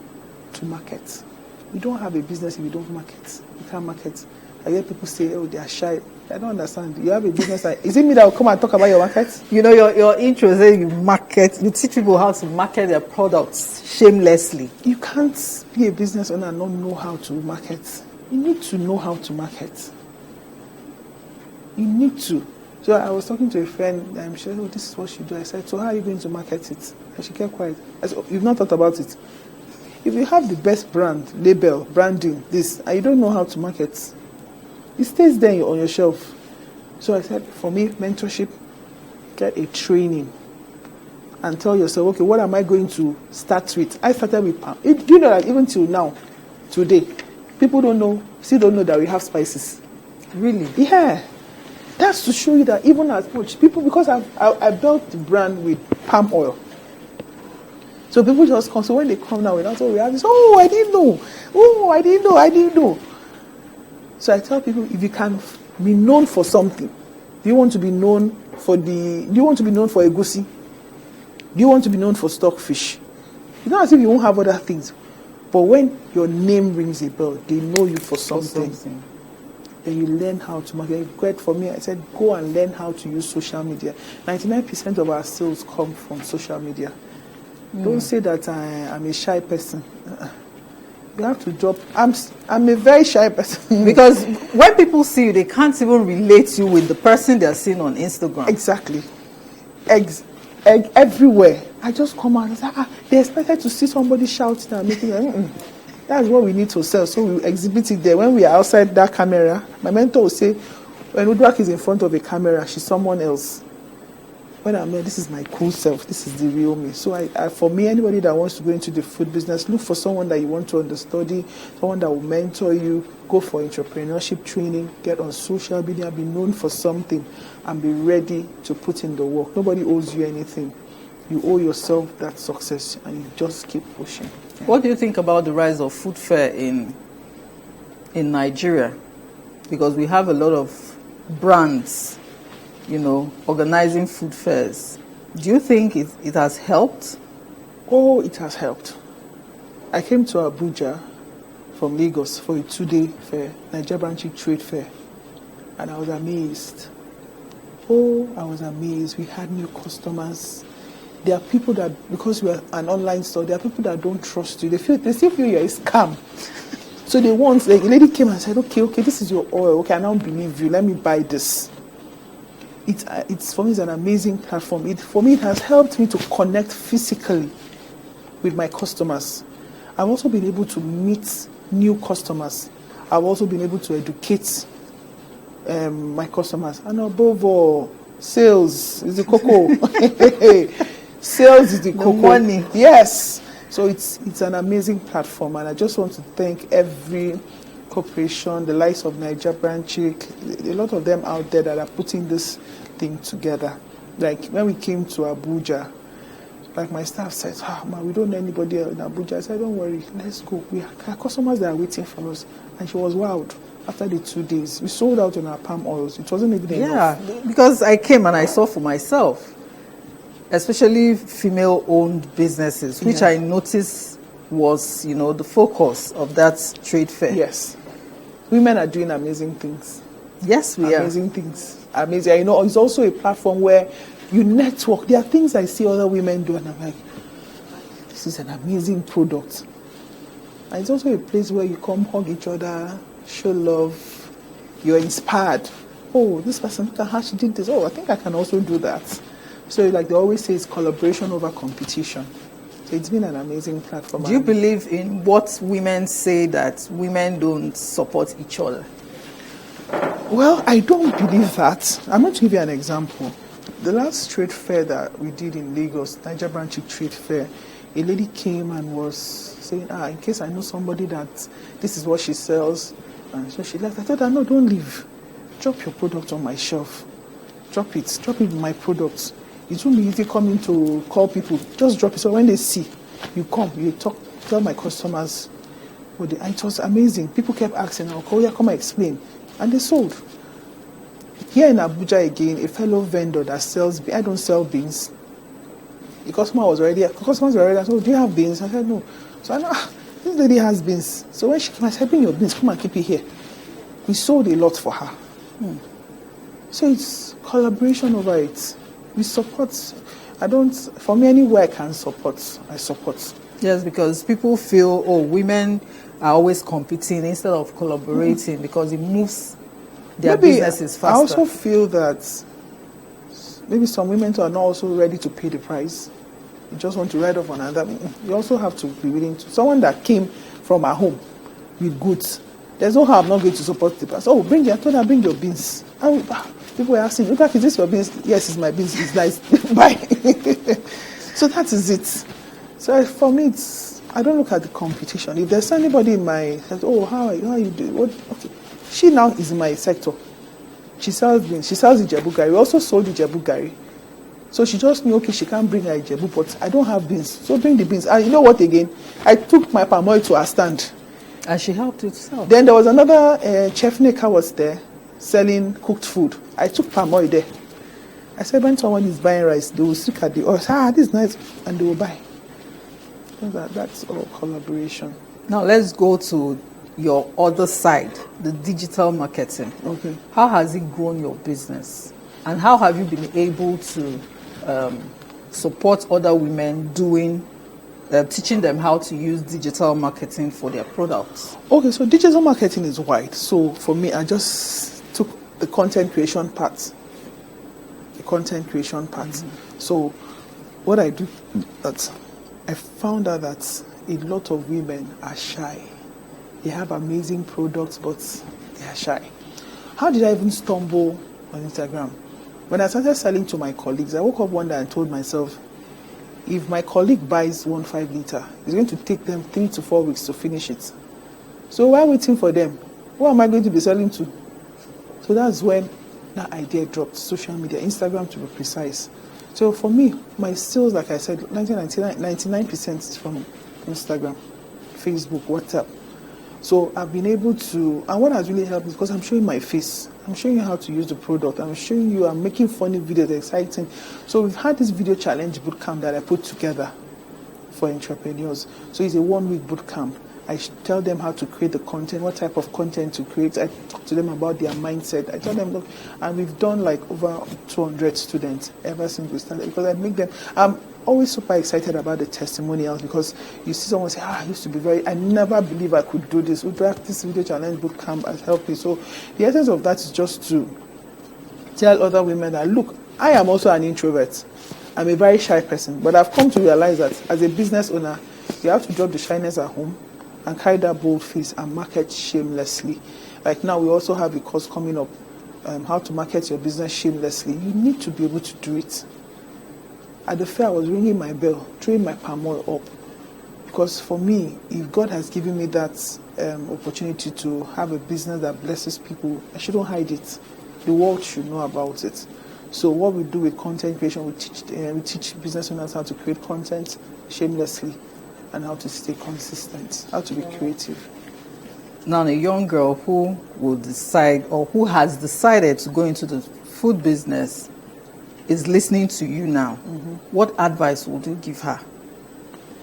to market. You don't have a business if you don't market. You can't market. I hear people say, they are shy. I don't understand. You have a business. Is it me that will come and talk about your market? Your intro says you market. You teach people how to market their products shamelessly. You can't be a business owner and not know how to market. You need to know how to market. You need to. So I was talking to a friend, and she said, this is what she do. I said, so how are you going to market it? And she kept quiet. I said, you've not thought about it. If you have the best brand, label, branding, this, and you don't know how to market, it stays there on your shelf. So I said, for me, mentorship, get a training and tell yourself, okay, what am I going to start with? I started with palm. Do you know that even till now, today, people still don't know that we have spices. Really? Yeah. That's to show you that even as much people, because I built the brand with palm oil. So people just come. So when they come now, we have this, I didn't know. I didn't know. So I tell people, if you can be known for something, do you want to be known for egusi? Do you want to be known for stockfish? It's not as if you won't have other things. But when your name rings a bell, they know you for something. Then you learn how to market. For me, I said, go and learn how to use social media. 99% of our sales come from social media. Don't say that I'm a shy person. You have to drop. I'm a very shy person. Because when people see you, they can't even relate you with the person they're seeing on Instagram. Exactly. Everywhere. I just come out and say, they expected to see somebody shouting and making That's what we need to sell. So we exhibit it there. When we are outside that camera, my mentor will say, when Uduak is in front of a camera, she's someone else. When I'm there, this is my cool self. This is the real me. So for me, anybody that wants to go into the food business, look for someone that you want to understudy, someone that will mentor you, go for entrepreneurship training, get on social media, be known for something, and be ready to put in the work. Nobody owes you anything. you owe yourself that success and you just keep pushing. Yeah. What do you think about the rise of food fair in Nigeria? Because we have a lot of brands, organizing food fairs. Do you think it has helped? Oh, it has helped. I came to Abuja from Lagos for a 2-day fair, Nigeria Branch Trade Fair, and I was amazed. Oh, I was amazed. We had new customers. There are people that, because we are an online store, there are people that don't trust you. They still feel you're a scam. So a lady came and said, okay, this is your oil. Okay, I now believe you. Let me buy this. It's for me, it's an amazing platform. For me, it has helped me to connect physically with my customers. I've also been able to meet new customers. I've also been able to educate my customers. And above all, sales is the cocoa. Sales is the cocoa. Money. Yes. So it's an amazing platform, and I just want to thank every corporation, the likes of Nigeria Branch, a lot of them out there that are putting this thing together. Like when we came to Abuja, like my staff said, we don't know anybody in Abuja. I said, don't worry, let's go. We have customers that are waiting for us. And she was wild. After the 2 days, we sold out on our palm oils. It wasn't even enough. Yeah, because I came and I saw for myself, especially female-owned businesses, which I noticed was, the focus of that trade fair. Yes. Women are doing amazing things. Yes, we are. Amazing things. Amazing. It's also a platform where you network. There are things I see other women do, and I'm like, this is an amazing product. And it's also a place where you come hug each other, show love, you're inspired. Oh, this person, look at how she did this. Oh, I think I can also do that. So like they always say, it's collaboration over competition. So it's been an amazing platform. Do you believe in what women say that women don't support each other? Well, I don't believe that. I'm going to give you an example. The last trade fair that we did in Lagos, Nigeria Branch Trade Fair, a lady came and was saying, in case I know somebody that this is what she sells. And so she left. I told her, no, don't leave. Drop your product on my shelf. Drop it with my products. It won't be easy coming to call people. Just drop it. So when they see, you come, you talk, tell my customers. It was amazing. People kept asking, I'll call you, come and explain. And they sold. Here in Abuja again, a fellow vendor that sells, I don't sell beans. The customers were already, I said, do you have beans? I said, no. So I know, this lady has beans. So when she came, I said, bring your beans, come and keep it here. We sold a lot for her. So it's collaboration over it. We support. For me, anywhere I can support, I support. Yes, because people feel, women are always competing instead of collaborating because it moves their businesses faster. I also feel that maybe some women are not also ready to pay the price. You just want to ride off on another. You also have to be willing to. Someone that came from her home with goods, there's no how I'm not going to support the price. I told her, bring your beans. People were asking, is this your beans? Yes, it's my beans. It's nice. Bye. So that is it. So for me, I don't look at the competition. If there's anybody in my head, how are you doing? Okay. She now is in my sector. She sells beans. She sells Ijebu Gari. We also sold Ijebu Gari. So she just knew, okay, she can't bring her Ijebu, but I don't have beans. So bring the beans. And you know what again? I took my palm oil to her stand. And she helped you to sell. Then there was another chef Nika was there selling cooked food. I took palm oil there. I said, when someone is buying rice, they will look at the oil. This is nice. And they will buy. So that's all collaboration. Now let's go to your other side, the digital marketing. Okay. How has it grown your business? And how have you been able to support other women teaching them how to use digital marketing for their products? Okay, so digital marketing is wide. So for me, I just took the content creation part. So what I do, that I found out that a lot of women are shy. They have amazing products, but they are shy. How did I even stumble on Instagram? When I started selling to my colleagues, I woke up one day and told myself, if my colleague buys 1.5 liter, it's going to take them 3 to 4 weeks to finish it. So while waiting for them, who am I going to be selling to? So that's when that idea dropped, social media, Instagram to be precise. So for me, my sales, like I said, 99% is from Instagram, Facebook, WhatsApp. So I've been able to, and what has really helped is because I'm showing my face. I'm showing you how to use the product. I'm showing you, I'm making funny videos, exciting. So we've had this video challenge bootcamp that I put together for entrepreneurs. So it's a 1-week bootcamp. I tell them how to create the content, what type of content to create. I talk to them about their mindset. I tell them, look, and we've done like over 200 students ever since we started, because I make them, I'm always super excited about the testimonials, because you see someone say, I used to be I never believe I could do this. Uduak, this video challenge bootcamp has helped me. So the essence of that is just to tell other women that, look, I am also an introvert. I'm a very shy person, but I've come to realize that as a business owner, you have to drop the shyness at home and carry that bold face and market shamelessly. Like now, we also have a course coming up, how to market your business shamelessly. You need to be able to do it. At the fair, I was ringing my bell, throwing my palm oil up. Because for me, if God has given me that opportunity to have a business that blesses people, I shouldn't hide it. The world should know about it. So what we do with content creation, we teach business owners how to create content shamelessly and how to stay consistent, how to be creative. Now, a young girl who will decide, or who has decided to go into the food business, is listening to you now. Mm-hmm. What advice would you give her?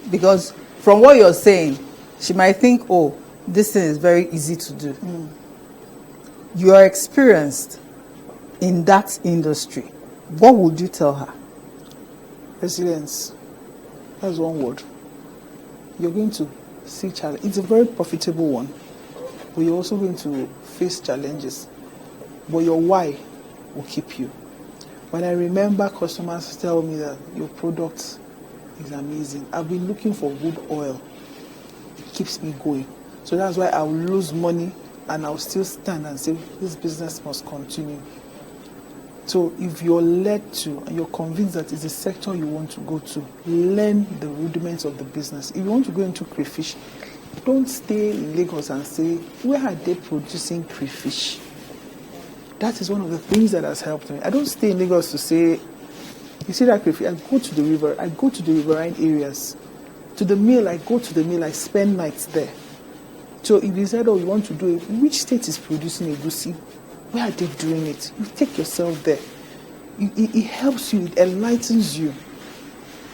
Because from what you're saying, she might think, oh, this thing is very easy to do. Mm. You are experienced in that industry. What would you tell her? Resilience. That's one word. You're going to see challenge. It's a very profitable one, but you're also going to face challenges. But your why will keep you. When I remember customers tell me that your product is amazing, I've been looking for good oil. It keeps me going. So that's why I'll lose money and I'll still stand and say, this business must continue. So if you're led to, and you're convinced that it's a sector you want to go to, learn the rudiments of the business. If you want to go into crayfish, don't stay in Lagos and say, where are they producing crayfish? That is one of the things that has helped me. I don't stay in Lagos to say, you see that crayfish, I go to the river, I go to the riverine areas. To the mill, I go to the mill, I spend nights there. So if you said, oh, you want to do it, which state is producing egusi? Where are they doing it? You take yourself there. It helps you, it enlightens you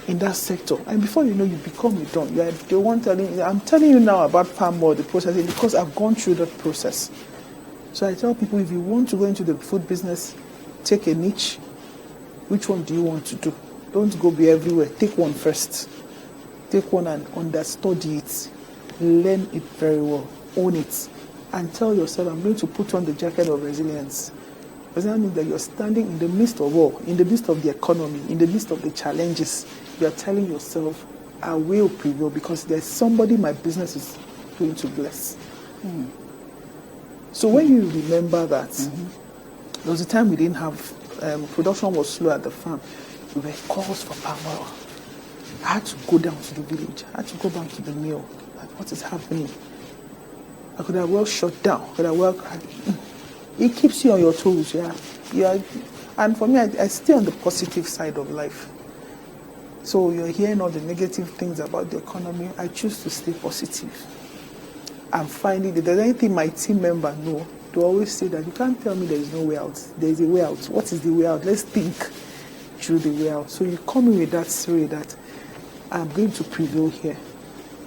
in that sector. And before you know, you become a don. You are the one telling you, I'm telling you now about palm oil, the processing, because I've gone through that process. So I tell people, if you want to go into the food business, take a niche. Which one do you want to do? Don't go be everywhere. Take one first. Take one and understudy it. Learn it very well. Own it. And tell yourself, I'm going to put on the jacket of resilience. Because that means that you're standing in the midst of war, in the midst of the economy, in the midst of the challenges. You're telling yourself, I will prevail because there's somebody my business is going to bless. Mm. So when you remember that, there was a time we didn't have, production was slow at the farm. We were calls for palm oil. I had to go down to the village. I had to go back to the mill. Like, what is happening? I could have well shut down. It keeps you on your toes, yeah. And for me, I stay on the positive side of life. So you're hearing all the negative things about the economy. I choose to stay positive. I'm finding if there's anything my team member know, they always say that you can't tell me there is no way out. There is a way out. What is the way out? Let's think through the way out. So you come in with that story that I'm going to prevail here.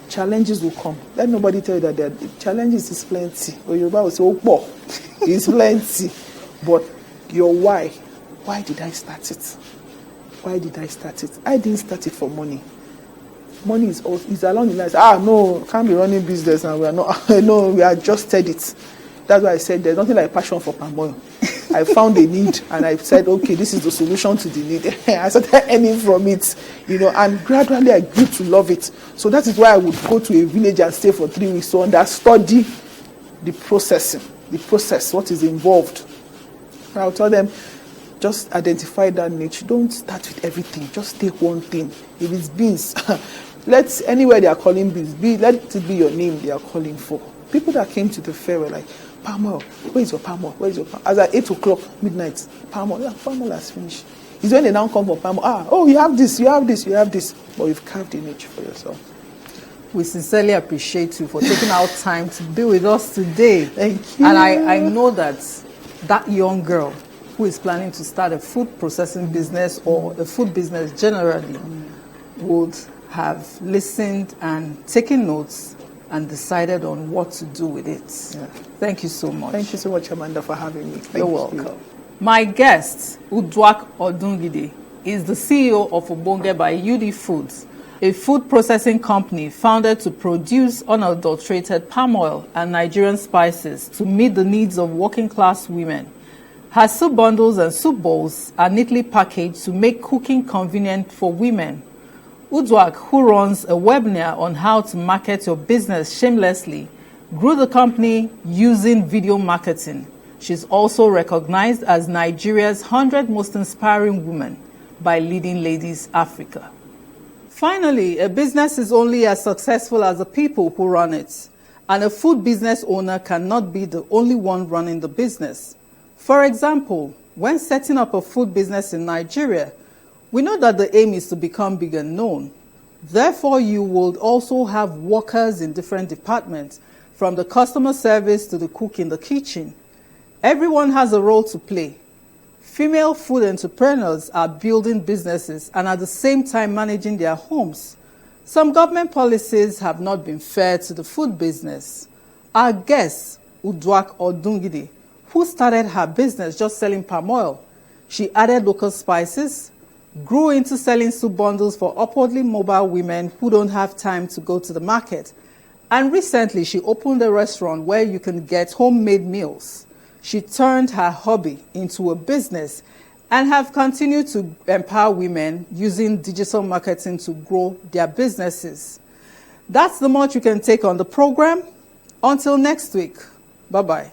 Challenges will come. Let nobody tell you that the challenges is plenty. Or Yoruba will say, oh, boy, it's plenty. But your why did I start it? Why did I start it? I didn't start it for money. Money is along the lines. No, can't be running business and we are not. No, we adjusted it. That's why I said there's nothing like passion for palm oil. I found a need and I said, okay, this is the solution to the need. I started earning from it, and gradually I grew to love it. So that is why I would go to a village and stay for 3 weeks to understudy the process, what is involved. I'll tell them, just identify that niche. Don't start with everything. Just take one thing. If it's beans, anywhere they are calling beans, let it be your name they are calling for. People that came to the fair were like, palm oil, where is your palm oil? Where is your palm oil? As at 8 o'clock, midnight, palm oil. Yeah, palm oil has finished. It's when they now come for palm oil. Oh, you have this, you have this, you have this. But you've carved a niche for yourself. We sincerely appreciate you for taking out time to be with us today. Thank you. And I know that young girl who is planning to start a food processing business or a food business generally would have listened and taken notes and decided on what to do with it. Yeah. Thank you so much. Thank you so much, Amanda, for having me. You're welcome. My guest, Uduak Odungide, is the CEO of Obonge by UD Foods, a food processing company founded to produce unadulterated palm oil and Nigerian spices to meet the needs of working-class women. Her soup bundles and soup bowls are neatly packaged to make cooking convenient for women. Uduak, who runs a webinar on how to market your business shamelessly, grew the company using video marketing. She's also recognized as Nigeria's 100 Most Inspiring Women by Leading Ladies Africa. Finally, a business is only as successful as the people who run it, and a food business owner cannot be the only one running the business. For example, when setting up a food business in Nigeria, we know that the aim is to become big and known. Therefore, you will also have workers in different departments, from the customer service to the cook in the kitchen. Everyone has a role to play. Female food entrepreneurs are building businesses and at the same time managing their homes. Some government policies have not been fair to the food business. Our guest, Uduak Odungide, who started her business just selling palm oil. She added local spices, grew into selling soup bundles for upwardly mobile women who don't have time to go to the market. And recently, she opened a restaurant where you can get homemade meals. She turned her hobby into a business and have continued to empower women using digital marketing to grow their businesses. That's the much you can take on the program. Until next week, bye-bye.